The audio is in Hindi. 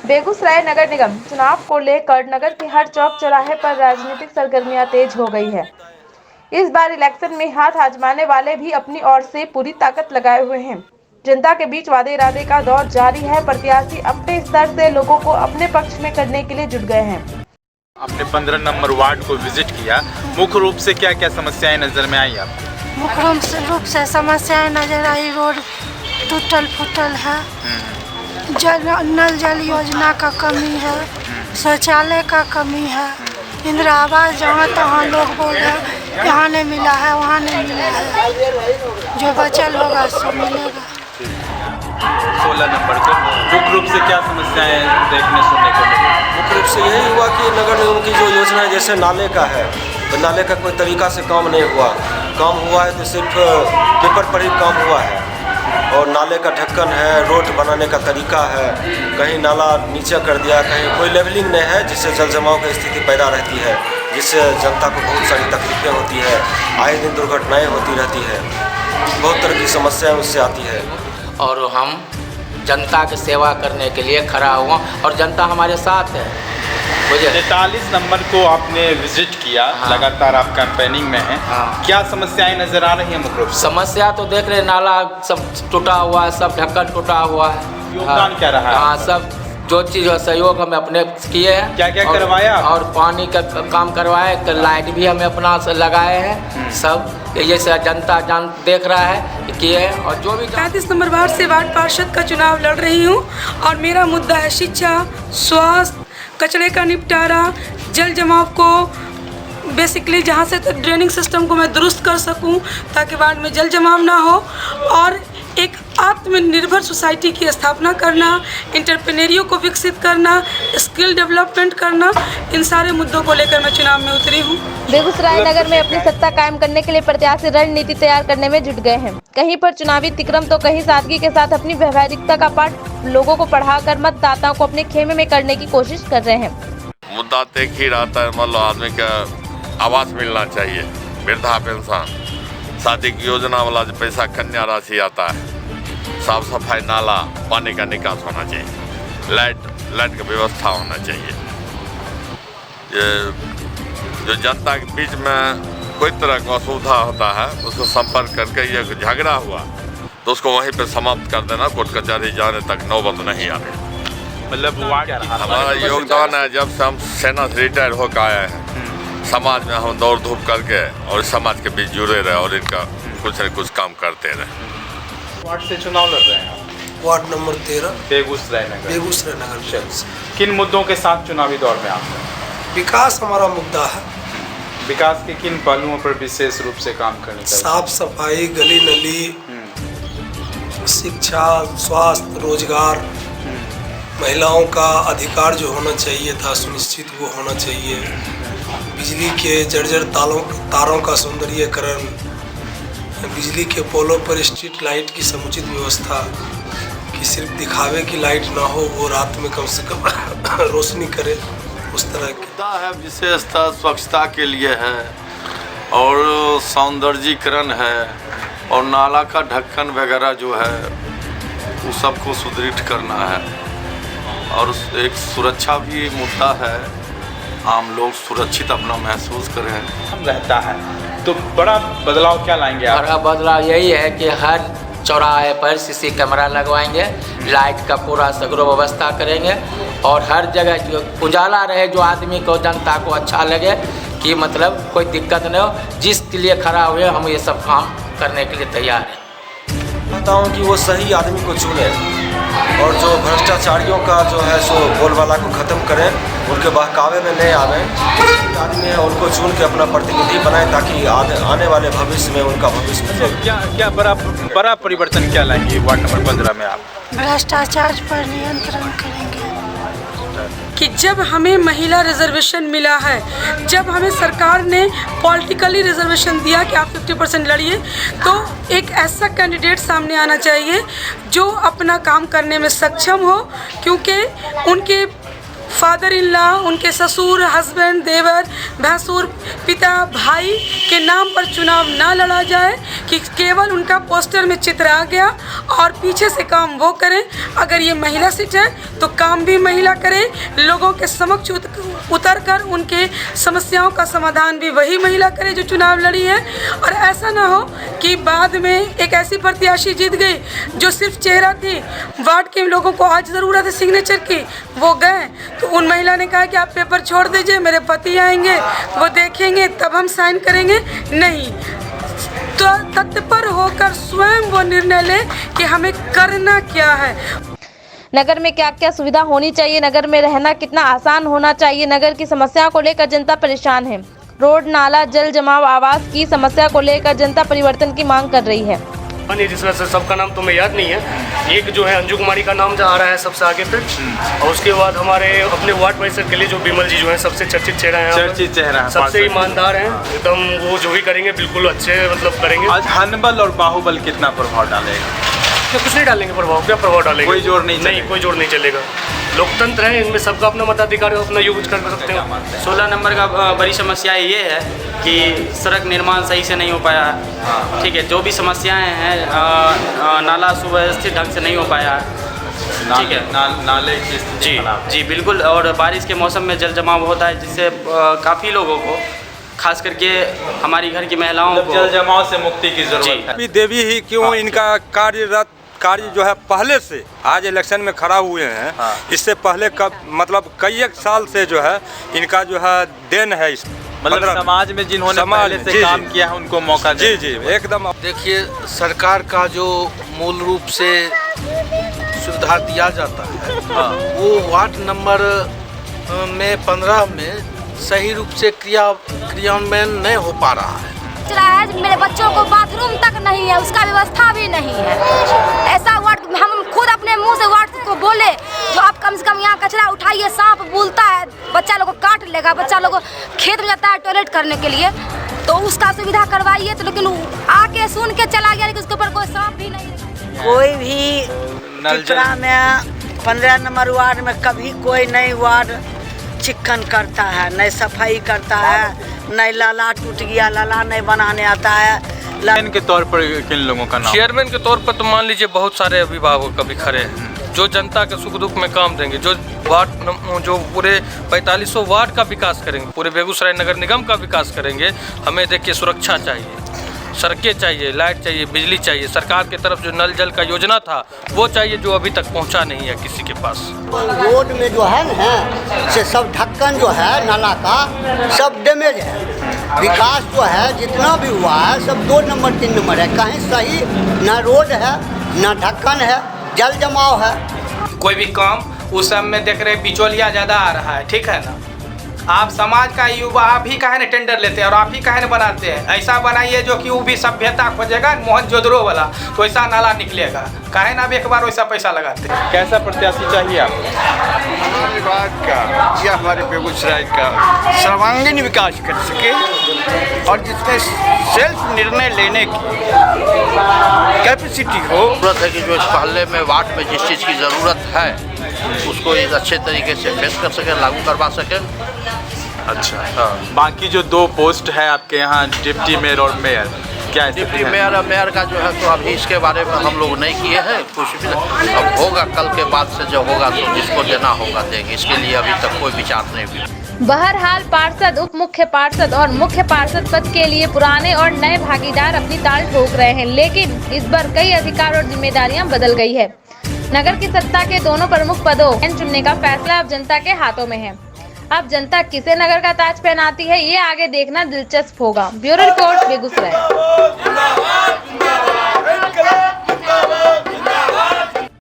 बेगूसराय नगर निगम चुनाव को लेकर नगर के हर चौक चौराहे पर राजनीतिक सरगर्मियां तेज हो गई है। इस बार इलेक्शन में हाथ आजमाने वाले भी अपनी ओर से पूरी ताकत लगाए हुए हैं। जनता के बीच वादे इरादे का दौर जारी है। प्रत्याशी अपने स्तर से लोगों को अपने पक्ष में करने के लिए जुट गए हैं। आपने 15 नंबर वार्ड को विजिट किया, मुख्य रूप से क्या क्या समस्याएं नजर में आई आपको? मुख्य रूप से समस्याएं नजर आई, रोड टूटल फूटल है, नल जल योजना का कमी है, शौचालय का कमी है, इंदिरा आवास जहाँ तहाँ लोग बोल रहे हैं यहाँ नहीं मिला है वहाँ नहीं मिला है, जो बचल होगा सो मिलेगा। 16 नंबर को मुख्य रूप से क्या समस्याएं देखने सुनने को मिली? मुख्य रूप से यही हुआ कि नगर निगम की जो योजना है, जैसे नाले का है, तो नाले का कोई तरीका से काम नहीं हुआ। काम हुआ है तो सिर्फ पेपर पर ही काम हुआ है। और नाले का ढक्कन है, रोड बनाने का तरीका है, कहीं नाला नीचे कर दिया, कहीं कोई लेवलिंग नहीं है, जिससे जल जमाव की स्थिति पैदा रहती है, जिससे जनता को बहुत सारी तकलीफें होती है, आए दिन दुर्घटनाएँ होती रहती है, बहुत तरह की समस्याएँ उससे आती है। और हम जनता की सेवा करने के लिए खड़ा हुआ और जनता हमारे साथ है। 43 नंबर को आपने विजिट किया। हाँ। लगातार आप कैंपेनिंग में हैं। हाँ। क्या समस्याएं नजर आ रही हैं मुख्य रूप से? समस्या तो देख रहे, नाला सब टूटा हुआ है, सब ढक्कन टूटा हुआ है। योगदान क्या रहा है? हाँ, सब जो चीज़ सहयोग हमें अपने किए हैं। क्या क्या करवाया? और पानी का काम करवाए, लाइट भी हमें अपना से लगाए हैं। सब ये जनता देख रहा है किए हैं। और जो भी 35 नंबर वार्ड से वार्ड पार्षद का चुनाव लड़ रही हूँ और मेरा मुद्दा है शिक्षा, स्वास्थ्य, कचरे का निपटारा, जल जमाव को बेसिकली जहाँ से ड्रेनिंग सिस्टम को मैं दुरुस्त कर सकूँ ताकि वार्ड में जल जमाव ना हो, और एक आत्मनिर्भर सोसाइटी की स्थापना करना, एंटरप्रेन्योरियो को विकसित करना, स्किल डेवलपमेंट करना, इन सारे मुद्दों को लेकर मैं चुनाव में उतरी हूँ। बेगूसराय नगर में अपनी सत्ता कायम करने के लिए प्रत्याशी रणनीति तैयार करने में जुट गए हैं। कहीं पर चुनावी तिक्रम तो कहीं सादगी के साथ अपनी व्यवहारिकता का पाठ लोगों को पढ़ाकर मतदाताओं को अपने खेमे में करने की कोशिश कर रहे हैं। मुद्दा तो एक ही रहता है, मतलब आदमी का आवास मिलना चाहिए, वृद्धा पेंशन, शादी की योजना वाला जो पैसा, कन्या राशि आता है, साफ सफाई, नाला, पानी का निकास होना चाहिए, लाइट का व्यवस्था होना चाहिए। ये जो जनता के बीच में कोई तरह का असुविधा होता है उसको संपर्क करके ये झगड़ा हुआ तो उसको वहीं पे समाप्त कर देना, कोर्ट कचहरी जाने तक नौबत नहीं आने। मतलब वार्ड हमारा योगदान है, जब से हम सेना से रिटायर होकर आए हैं, समाज में हम दौड़ धूप करके और समाज के बीच जुड़े रहे और इनका कुछ न कुछ काम करते रहे। वार्ड से चुनाव लड़ रहे हैं? वार्ड नंबर 13 बेगूसराय नगर। बेगूसराय नगर। किन मुद्दों के साथ चुनावी दौर में आप हैं? विकास हमारा मुद्दा है। विकास के किन पहलुओं पर विशेष रूप से काम करने का? साफ सफाई, गली नली, शिक्षा, स्वास्थ्य, रोजगार, महिलाओं का अधिकार जो होना चाहिए था सुनिश्चित वो होना चाहिए, बिजली के जर्जर तारों का सौंदर्यीकरण, बिजली के पोलों पर स्ट्रीट लाइट की समुचित व्यवस्था, कि सिर्फ दिखावे की लाइट ना हो, वो रात में कम से कम रोशनी करे, उस तरह की है। विशेषतः स्वच्छता के लिए है और सौंदर्यीकरण है और नाला का ढक्कन वगैरह जो है वो सबको सुदृढ़ करना है। और एक सुरक्षा भी मुद्दा है, आम लोग सुरक्षित अपना महसूस करें। रहता है तो बड़ा बदलाव क्या लाएंगे आप? बड़ा बदलाव यही है कि हर चौराहे पर सीसी कैमरा लगवाएंगे, लाइट का पूरा सगरो व्यवस्था करेंगे और हर जगह जो उजाला रहे, जो आदमी को, जनता को अच्छा लगे कि मतलब कोई दिक्कत नहीं हो, जिसके लिए खड़ा हुए हम ये सब काम करने के लिए तैयार हैं। चाहता हूँ कि वो सही आदमी को चुने और जो भ्रष्टाचारियों का जो है सो बोलबाला को ख़त्म करें, उनके बहकावे में नहीं आवे, जो आदमी है उनको चुन के अपना प्रतिनिधि बनाएं ताकि आने वाले भविष्य में उनका भविष्य। क्या बड़ा परिवर्तन क्या लाएंगे वार्ड नंबर 15 में आप? भ्रष्टाचार पर नियंत्रण करेंगे। कि जब हमें महिला रिजर्वेशन मिला है, जब हमें सरकार ने पॉलिटिकली रिजर्वेशन दिया कि आप 50% लड़िए, तो एक ऐसा कैंडिडेट सामने आना चाहिए जो अपना काम करने में सक्षम हो, क्योंकि उनके फादर इन लॉ, उनके ससुर, हस्बैंड, देवर, भैंसुर, पिता, भाई के नाम पर चुनाव ना लड़ा जाए कि केवल उनका पोस्टर में चित्र आ गया और पीछे से काम वो करें। अगर ये महिला सीट है तो काम भी महिला करे, लोगों के समक्ष उतर कर उनके समस्याओं का समाधान भी वही महिला करे जो चुनाव लड़ी है। और ऐसा ना हो कि बाद में एक ऐसी प्रत्याशी जीत गई जो सिर्फ चेहरा थी, वार्ड के लोगों को आज ज़रूरत है सिग्नेचर की, वो गए तो उन महिला ने कहा कि आप पेपर छोड़ दीजिए, मेरे पति आएंगे, वो देखेंगे तब हम साइन करेंगे। नहीं, तो तत्पर होकर स्वयं वो निर्णय ले कि हमें करना क्या है। नगर में क्या क्या सुविधा होनी चाहिए, नगर में रहना कितना आसान होना चाहिए, नगर की समस्याओं को लेकर जनता परेशान है। रोड, नाला, जल जमाव, आवास की समस्या को लेकर जनता परिवर्तन की मांग कर रही है। जिस वजह से सबका नाम तो मैं याद नहीं है, एक जो है अंजू कुमारी का नाम आ रहा है सबसे आगे पे, और उसके बाद हमारे अपने वार्ड परिषद के लिए जो बिमल जी जो है सबसे चर्चित चेहरा है, चर्चित चेहरा, सबसे ईमानदार हैं एकदम, वो जो भी करेंगे बिल्कुल अच्छे मतलब करेंगे। आज हनबल और बाहुबल कितना प्रभाव डालेगा? कुछ नहीं डालेंगे प्रभाव, क्या प्रभाव डालेंगे? कोई जोर नहीं, कोई जोर नहीं चलेगा। लोकतंत्र है, इनमें सबका अपना मताधिकार अपना यूज कर सकते हैं। 16 नंबर का बड़ी समस्या ये है कि सड़क निर्माण सही से नहीं हो पाया है, ठीक है। जो भी समस्याएं हैं, नाला सुव्यवस्थित ढंग से नहीं हो पाया है, ठीक है। नाले की स्थिति जी बिल्कुल। और बारिश के मौसम में जल जमाव होता है, जिससे काफ़ी लोगों को, खास करके हमारी घर की महिलाओं को जल जमाव से मुक्ति की जरूरत है। देवी ही क्यों इनका कार्य जो है पहले से आज इलेक्शन में खड़ा हुए हैं, इससे पहले कब मतलब कई एक साल से जो है इनका जो है देन है। इस मतलब समाज में जिन्होंने पहले से काम किया है उनको मौका जी जी एकदम। देखिए, सरकार का जो मूल रूप से सुविधा दिया जाता है वो वार्ड नंबर में 15 में सही रूप से क्रियान्वयन नहीं हो पा रहा है। मेरे बच्चों को बाथरूम तक नहीं है, उसका व्यवस्था भी नहीं है। ऐसा वार्ड हम खुद अपने मुंह से वार्ड को बोले जो आप कम से कम यहाँ कचरा उठाइए, सांप बुलता है, बच्चा लोग को काट लेगा, बच्चा लोग खेत में जाता है टॉयलेट करने के लिए, तो उसका सुविधा करवाइए। तो लेकिन आके सुन के चला गया, लेकिन उसके ऊपर कोई सांप भी नहीं। कोई भी चित्रा में 15 नंबर वार्ड में कभी कोई नई वार्ड चिकन करता है, नहीं सफाई करता है, नहीं लाला टूट गया, लाला नहीं बनाने आता है। चेयरमैन के तौर पर किन लोगों का नाम? चेयरमैन के तौर पर तो मान लीजिए बहुत सारे अभिभावक कभी खड़े हैं जो जनता के सुख दुख में काम देंगे, जो वार्ड जो पूरे 4500 वार्ड का विकास करेंगे, पूरे बेगूसराय नगर निगम का विकास करेंगे। हमें देखिए सुरक्षा चाहिए, सड़कें चाहिए, लाइट चाहिए, बिजली चाहिए। सरकार की तरफ जो नल जल का योजना था वो चाहिए, जो अभी तक पहुंचा नहीं है किसी के पास। रोड में जो है ना से सब ढक्कन जो है नाला का सब डैमेज है। विकास जो है जितना भी हुआ है सब 2 नंबर 3 नंबर है, कहीं सही ना रोड है ना ढक्कन है, जल जमाव है। कोई भी काम उस सब में देख रहे बिचौलिया ज़्यादा आ रहा है, ठीक है ना। आप समाज का युवा, आप ही काहे न टेंडर लेते हैं और आप ही काहे न बनाते हैं। ऐसा बनाइए जो कि वो भी सभ्यता खोजेगा, मोहनजोदड़ो वाला, तो ऐसा नाला निकलेगा। काहे ना अब एक बार वैसा पैसा लगाते हैं। कैसा प्रत्याशी चाहिए आपको? विभाग का या हमारे बेगूसराय का सर्वांगीण विकास कर सके और जिसमें सेल्फ निर्णय लेने की कैपेसिटी हो। जरूरत है कि जो इस पहले में वार्ड में जिस चीज़ की ज़रूरत है उसको एक अच्छे तरीके से फेस कर सके, लागू करवा सके। अच्छा, बाकी जो 2 पोस्ट है आपके यहाँ, डिप्टी मेयर और मेयर, क्या डिप्टी मेयर और मेयर का जो है तो अभी इसके बारे में हम लोग नहीं किए हैं कुछ भी। अब होगा, कल के बाद से जो होगा तो जिसको देना होगा देंगे, इसके लिए अभी तक कोई विचार नहीं हुआ। बहरहाल पार्षद, उप मुख्य पार्षद और मुख्य पार्षद पद के लिए पुराने और नए भागीदार अपनी ताल ठोक रहे हैं, लेकिन इस बार कई अधिकार और जिम्मेदारियां बदल गई है। नगर की सत्ता के दोनों प्रमुख पदों चुनने का फैसला अब जनता के हाथों में है। अब जनता किसे नगर का ताज पहनाती है, ये आगे देखना दिलचस्प होगा। Bureau report, Begusarai.